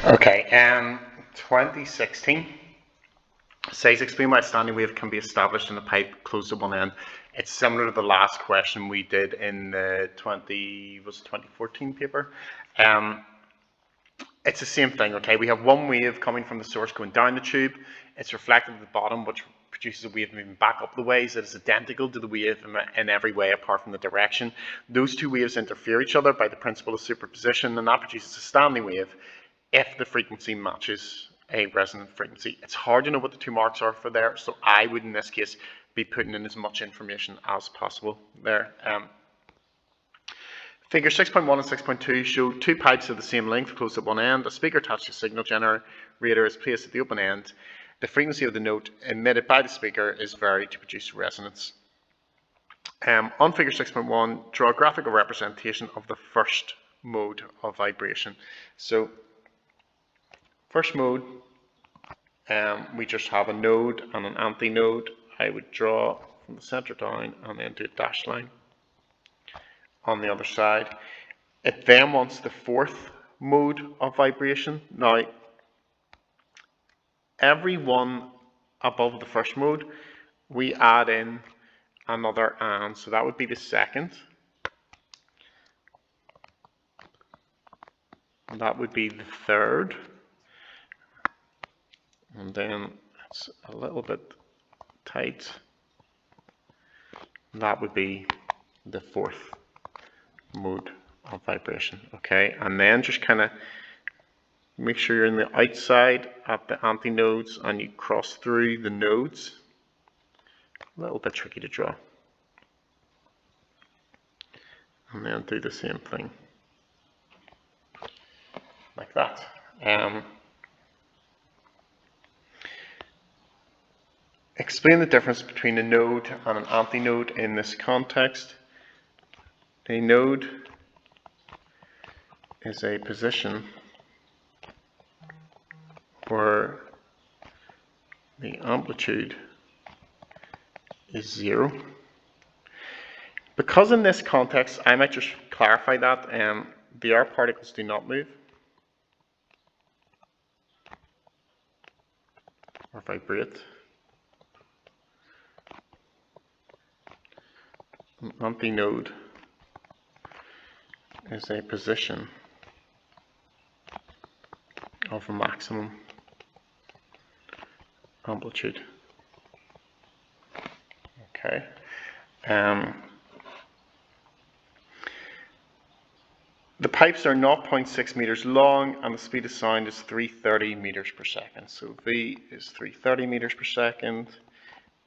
Okay, 2016 says explain why a standing wave can be established in a pipe closed at one end. It's similar to the last question we did in the 2014 paper. It's the same thing, okay? We have one wave coming from the source going down the tube. It's reflected at the bottom, which produces a wave moving back up the ways that is identical to the wave in every way apart from the direction. Those two waves interfere each other by the principle of superposition, and that produces a standing wave if the frequency matches a resonant frequency. It's hard to know what the two marks are for there, so I would in this case be putting in as much information as possible there. Figure 6.1 and 6.2 show two pipes of the same length close at one end. A speaker attached to a signal generator is placed at the open end. The frequency of the note emitted by the speaker is varied to produce resonance. On figure 6.1, draw a graphical representation of the first mode of vibration. So, first mode, we just have a node and an antinode. I would draw from the center down and then do a dashed line on the other side. It then wants the fourth mode of vibration. Now, every one above the first mode, we add in another and, so that would be the second. And that would be the third. And then it's a little bit tight. That would be the fourth mode of vibration. Okay, and then just kind of make sure you're in the outside at the antinodes and you cross through the nodes. A little bit tricky to draw. And then do the same thing. Like that. Explain the difference between a node and an antinode in this context. A node is a position where the amplitude is 0. Because in this context, I might just clarify that the air particles do not move or vibrate. An antinode is a position of a maximum amplitude. Okay. The pipes are 0.6 meters long and the speed of sound is 330 meters per second. So V is 330 meters per second.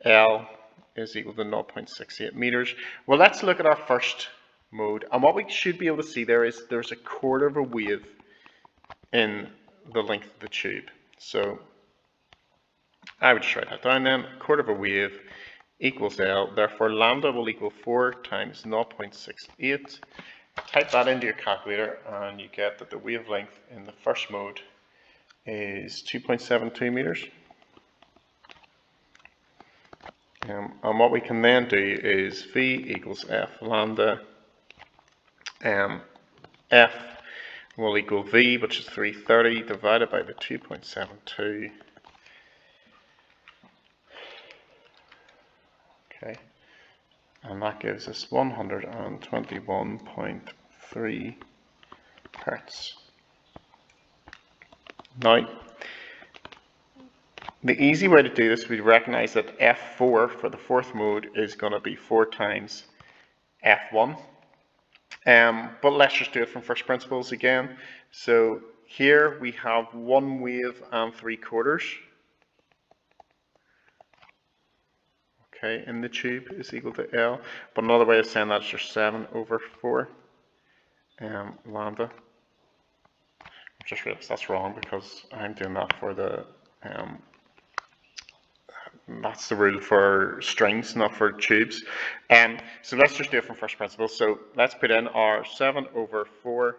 L is equal to 0.68 meters. Well, let's look at our first mode. And what we should be able to see there is there's a quarter of a wave in the length of the tube. So I would just write that down then. A quarter of a wave equals L. Therefore, lambda will equal 4 times 0.68. Type that into your calculator and you get that the wavelength in the first mode is 2.72 meters. And what we can then do is V equals F lambda. F will equal V, which is 330, divided by the 2.72. Okay, and that gives us 121.3 hertz. Now, the easy way to do this, we recognize that F4 for the fourth mode is going to be 4 times F1. But let's just do it from first principles again. So here we have 1 wave and 3/4. Okay, in the tube is equal to L. But another way of saying that is just 7 over 4 lambda. I just realized that's wrong because I'm doing that for the that's the rule for strings, not for tubes. So let's just do it from first principles. So let's put in our 7 over 4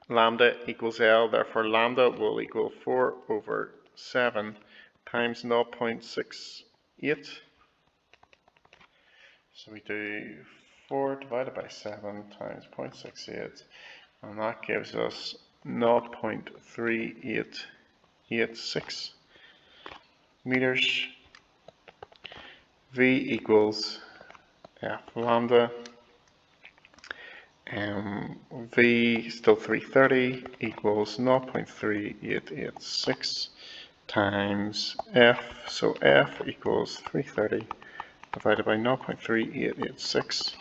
lambda equals L. Therefore, lambda will equal 4 over 7 times 0.68. So we do 4 divided by 7 times 0.68, and that gives us 0.3886 meters. V equals F lambda. V still 330 equals 0.3886 times F. So F equals 330 divided by 0.3886,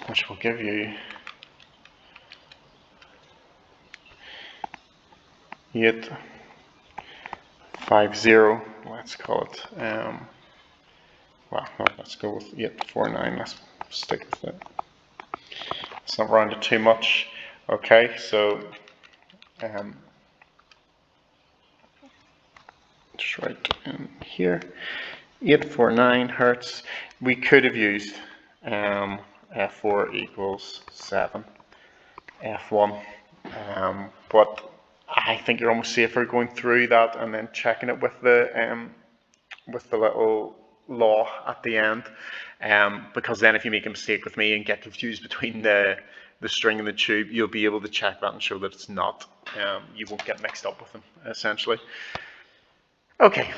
which will give you 850. Let's call it. Well, no, let's go with 849. Let's stick with it. Let's not round it too much. Okay, so just write in here 849 hertz. We could have used F4 equals 7, F1, but I think you're almost safer going through that and then checking it with the little law at the end, because then if you make a mistake with me and get confused between the string and the tube, you'll be able to check that and show that it's not. You won't get mixed up with them, essentially. Okay.